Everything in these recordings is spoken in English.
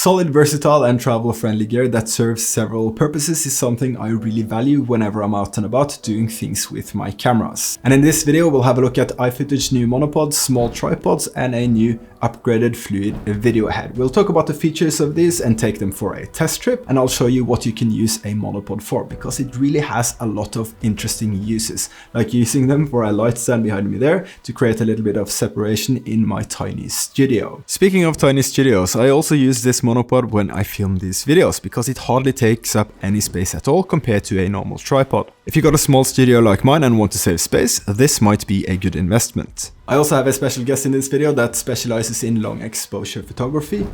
Solid, versatile and travel-friendly gear that serves several purposes is something I really value whenever I'm out and about doing things with my cameras. And in this video we'll have a look at Ifootage new monopods, small tripods and a new upgraded Fluid video head. We'll talk about the features of these and take them for a test trip, and I'll show you what you can use a monopod for, because it really has a lot of interesting uses, like using them for a light stand behind me there to create a little bit of separation in my tiny studio. Speaking of tiny studios, I also use this monopod when I film these videos because it hardly takes up any space at all compared to a normal tripod. If you got a small studio like mine and want to save space, this might be a good investment. I also have a special guest in this video that specializes in long exposure photography.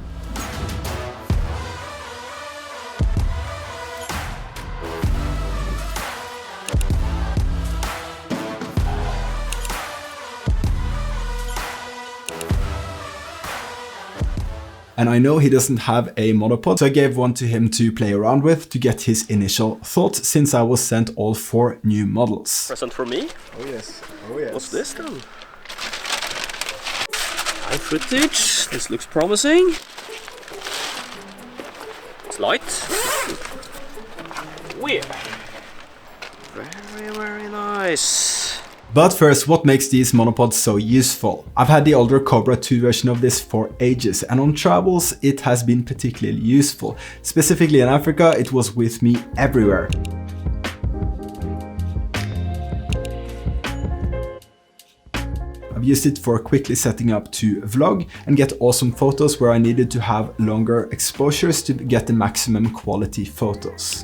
And I know he doesn't have a monopod, so I gave one to him to play around with to get his initial thoughts, since I was sent all 4 new models. Present for me? Oh yes, oh yes. What's this then? High footage, this looks promising. It's light. Weird. Very, very nice. But first, what makes these monopods so useful? I've had the older Cobra 2 version of this for ages, and on travels it has been particularly useful. Specifically in Africa, it was with me everywhere. I've used it for quickly setting up to vlog and get awesome photos where I needed to have longer exposures to get the maximum quality photos.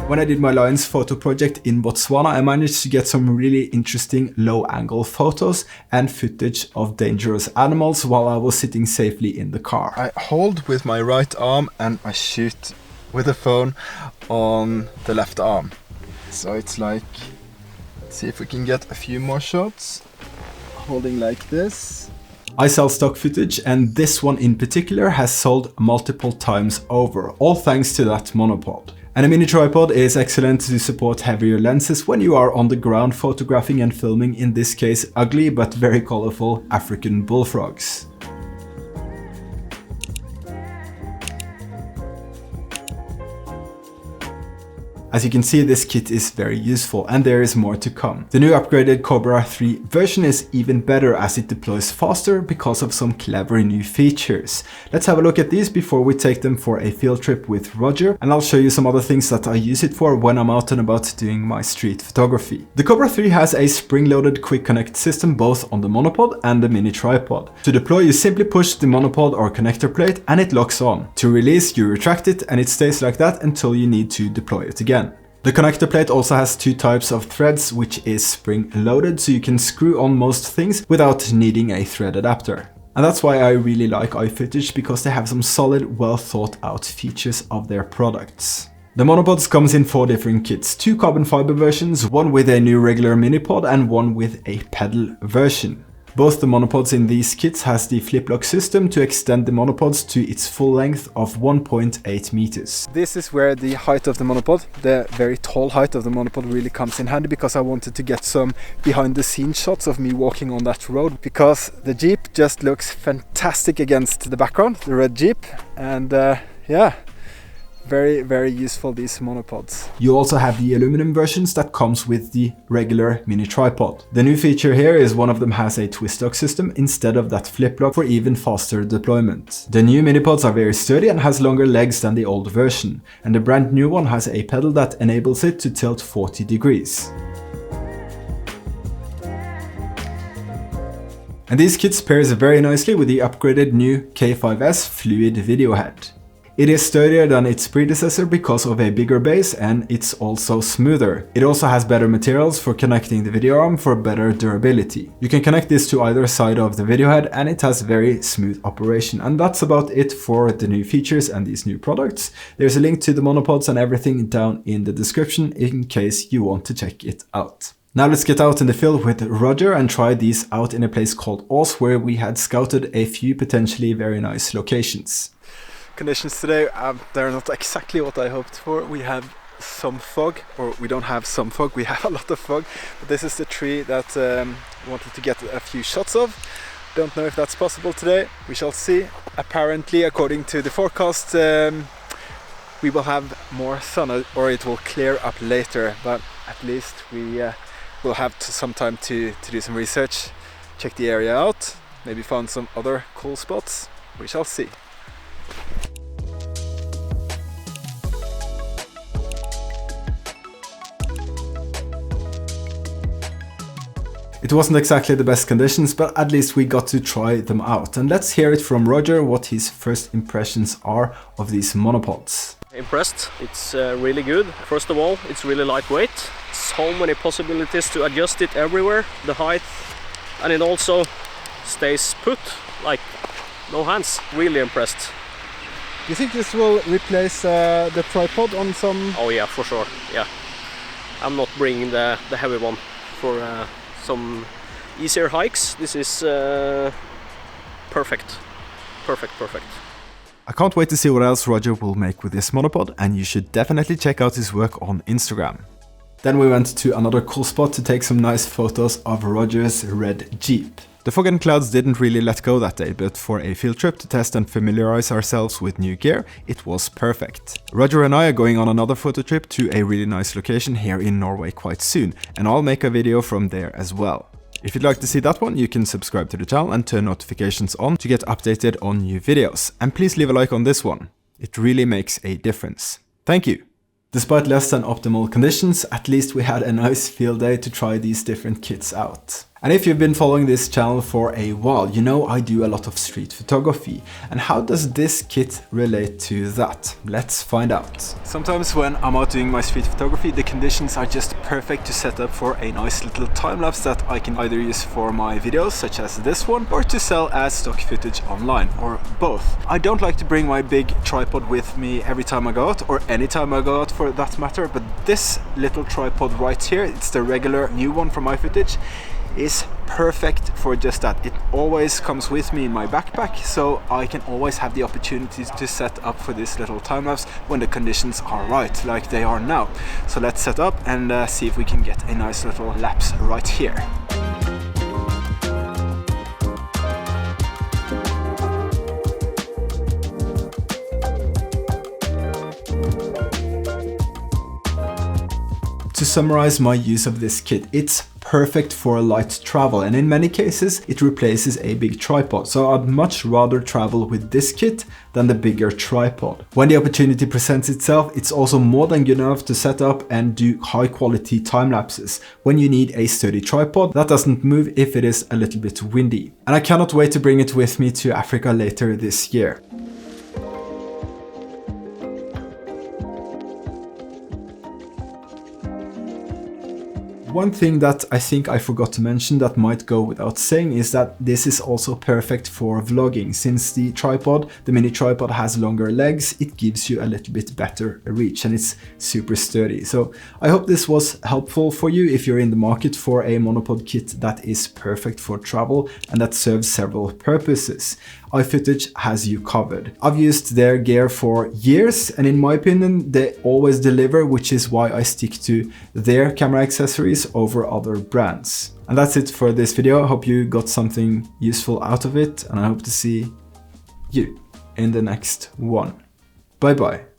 When I did my Lions photo project in Botswana, I managed to get some really interesting low-angle photos and footage of dangerous animals while I was sitting safely in the car. I hold with my right arm and I shoot with the phone on the left arm. So it's like, let's see if we can get a few more shots. Holding like this. I sell stock footage, and this one in particular has sold multiple times over, all thanks to that monopod. And a mini tripod is excellent to support heavier lenses when you are on the ground photographing and filming, in this case ugly but very colorful African bullfrogs. As you can see, this kit is very useful, and there is more to come. The new upgraded Cobra 3 version is even better as it deploys faster because of some clever new features. Let's have a look at these before we take them for a field trip with Roger, and I'll show you some other things that I use it for when I'm out and about doing my street photography. The Cobra 3 has a spring-loaded quick connect system both on the monopod and the mini tripod. To deploy, you simply push the monopod or connector plate and it locks on. To release, you retract it and it stays like that until you need to deploy it again. The connector plate also has 2 types of threads, which is spring-loaded, so you can screw on most things without needing a thread adapter. And that's why I really like Ifootage, because they have some solid, well thought out features of their products. The monopods comes in 4 different kits, 2 carbon fiber versions, one with a new regular minipod and one with a pedal version. Both the monopods in these kits has the flip lock system to extend the monopods to its full length of 1.8 meters. This is where the height of the monopod, the very tall height of the monopod, really comes in handy, because I wanted to get some behind the scenes shots of me walking on that road, because the Jeep just looks fantastic against the background, the red Jeep, and yeah. Very, very useful, these monopods. You also have the aluminum versions that comes with the regular mini tripod. The new feature here is one of them has a twist lock system instead of that flip lock for even faster deployment. The new minipods are very sturdy and has longer legs than the old version, and the brand new one has a pedal that enables it to tilt 40 degrees. And these kits pairs very nicely with the upgraded new K5S Fluid video head. It is sturdier than its predecessor because of a bigger base, and it's also smoother. It also has better materials for connecting the video arm for better durability. You can connect this to either side of the video head and it has very smooth operation. And that's about it for the new features and these new products. There's a link to the monopods and everything down in the description in case you want to check it out. Now let's get out in the field with Roger and try these out in a place called Ås, where we had scouted a few potentially very nice locations. Conditions today, they're not exactly what I hoped for. We have some fog, or we don't have some fog, we have a lot of fog, but this is the tree that we wanted to get a few shots of. Don't know if that's possible today, we shall see. Apparently, according to the forecast, we will have more sun, or it will clear up later, but at least we will have some time to do some research, check the area out, maybe find some other cool spots. We shall see. It wasn't exactly the best conditions, but at least we got to try them out. And let's hear it from Roger what his first impressions are of these monopods. Impressed. It's really good. First of all, it's really lightweight. So many possibilities to adjust it everywhere, the height, and it also stays put, like no hands. Really impressed. Do you think this will replace the tripod on some? Oh yeah, for sure. Yeah, I'm not bringing the heavy one for some easier hikes. This is perfect. Perfect. I can't wait to see what else Roger will make with this monopod, and you should definitely check out his work on Instagram. Then we went to another cool spot to take some nice photos of Roger's red Jeep. The fog and clouds didn't really let go that day, but for a field trip to test and familiarize ourselves with new gear, it was perfect. Roger and I are going on another photo trip to a really nice location here in Norway quite soon, and I'll make a video from there as well. If you'd like to see that one, you can subscribe to the channel and turn notifications on to get updated on new videos. And please leave a like on this one. It really makes a difference. Thank you! Despite less than optimal conditions, at least we had a nice field day to try these different kits out. And if you've been following this channel for a while, you know I do a lot of street photography. And how does this kit relate to that? Let's find out. Sometimes when I'm out doing my street photography, the conditions are just perfect to set up for a nice little time-lapse that I can either use for my videos, such as this one, or to sell as stock footage online, or both. I don't like to bring my big tripod with me every time I go out, or any time I go out for that matter, but this little tripod right here, it's the regular new one from Ifootage, is perfect for just that. It always comes with me in my backpack, so I can always have the opportunity to set up for this little time-lapse when the conditions are right, like they are now. So let's set up and see if we can get a nice little lapse right here. To summarize my use of this kit, it's perfect for light travel, and in many cases it replaces a big tripod, so I'd much rather travel with this kit than the bigger tripod. When the opportunity presents itself, it's also more than good enough to set up and do high quality time lapses when you need a sturdy tripod that doesn't move if it is a little bit windy. And I cannot wait to bring it with me to Africa later this year. One thing that I think I forgot to mention that might go without saying is that this is also perfect for vlogging. Since the tripod, the mini tripod, has longer legs, it gives you a little bit better reach, and it's super sturdy. So I hope this was helpful for you if you're in the market for a monopod kit that is perfect for travel and that serves several purposes. Ifootage has you covered. I've used their gear for years, and in my opinion, they always deliver, which is why I stick to their camera accessories over other brands. And that's it for this video. I hope you got something useful out of it, and I hope to see you in the next one. Bye bye.